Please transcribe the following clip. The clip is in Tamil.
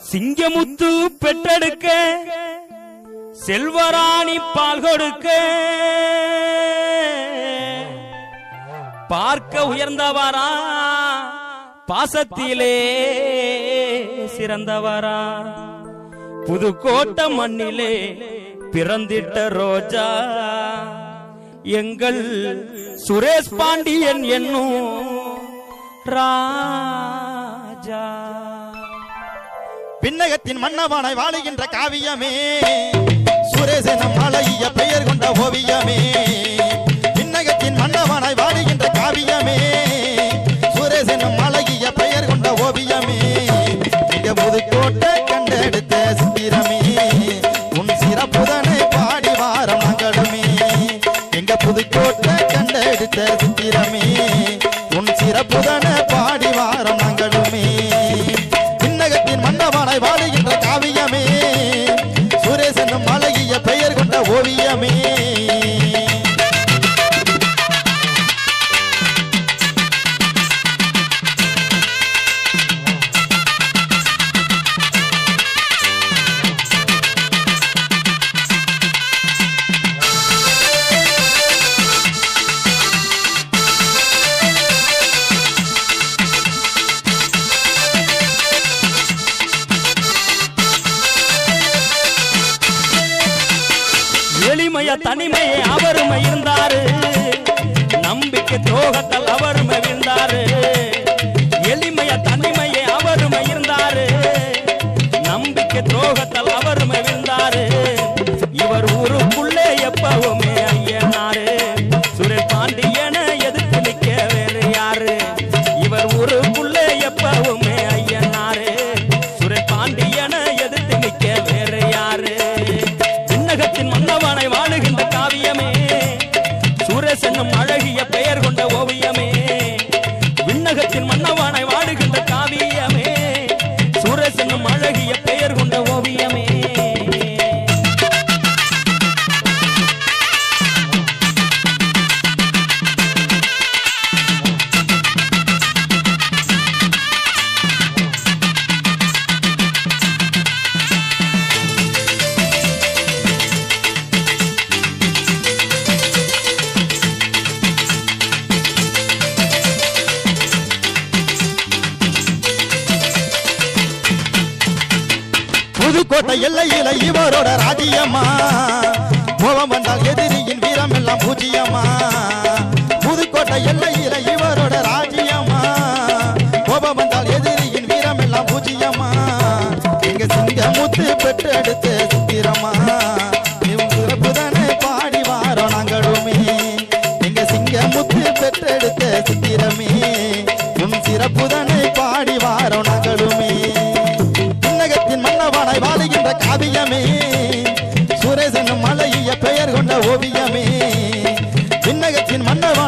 சிங்கமுத்து பெற்றெடுக்க செல்வராணி பால் கொடுக்க பார்க்க உயர்ந்தவரா பாசத்திலே சிறந்தவரா புதுக்கோட்டை மண்ணிலே பிறந்திட்ட ரோஜா எங்கள் சுரேஷ் பாண்டியன் என்னும் ராஜா. பின்னகத்தின் மன்னவனாய் வாழுகின்ற காவியமே சுரேசனம் அழகிய பெயர் கொண்ட ஓவியமே. பின்னகத்தின் மன்னவனாய் வாழுகின்ற காவியமே சுரேசனம் அழகிய பெயர் கொண்ட ஓவியமே. இங்க புதுக்கோட்டை கண்டெடுத்த சித்திரமே உன் சிறப்புதனை பாடி வாரம் நாங்களுமே. எங்க புதுக்கோட்டை கண்டெடுத்த சித்திரமே உன் சிறப்புதனை பாடி வாரம் நாங்களுமே. பின்னகத்தின் மன்னவனாய் வாழுகின்ற காவியமே சுரேசனும் அழகிய பெயர் கொண்ட ஓவியமே. எளிமைய தனிமையை அவருமை இருந்தாரு, நம்பிக்கை துரோகத்தால் அவருமை இருந்தாரு. எளிமைய தனிமையை அவருமை இருந்தாரு, நம்பிக்கை துரோகத்தால் அவருமை இருந்தாரு. இவர் ஊருக்குள்ளே எப்பவுமே ஐயனாரு, சுரேஷ் பாண்டியனை எதிர்த்து நிக்க வேறு யாரு. இவர் ஊருக்குள்ளே எப்பவுமே ஐயனாரு, சுரேஷ் பாண்டியனை எதிர்த்து நிக்க வேறு யாரு. பின்னகத்தின் மன்னவனை வாழுகின்ற காவியமே சுரேஷ் என்னும் அழகிய பெயர் கொண்ட ஓவியமே. விண்ணகத்தின் மன்னவனை வாழுகின்ற காவியமே சுரேஷ் என்னும் அழகிய பெயர் கொண்ட ஓவியமே. புதுக்கோட்டை எல்லையில இவரோட ராஜ்யமா, கோபம் வந்தால் எதிரியின் வீரம் எல்லாம் பூஜ்யமா. புதுக்கோட்டை எல்லையில இவரோட ராஜ்யமா, கோபம் வந்தால் எதிரியின் வீரம் எல்லாம் பூஜ்யமா. எங்க சிங்கமுத்து பெற்றெடுத்த சித்திரமா இவன் சிறப்புதானே பாடி வாரோம் நாங்களுமே. எங்க சிங்கமுத்து பெற்றெடுத்த சித்திரமே உன் சிறப்புதானே பாடி வாரோம் நாங்களுமே. மன்னவனாய் வாழுகின்ற காவியமே சுரேசனும் அழகிய பெயர் கொண்ட ஓவியமே. பின்னகத்தின் மன்னவ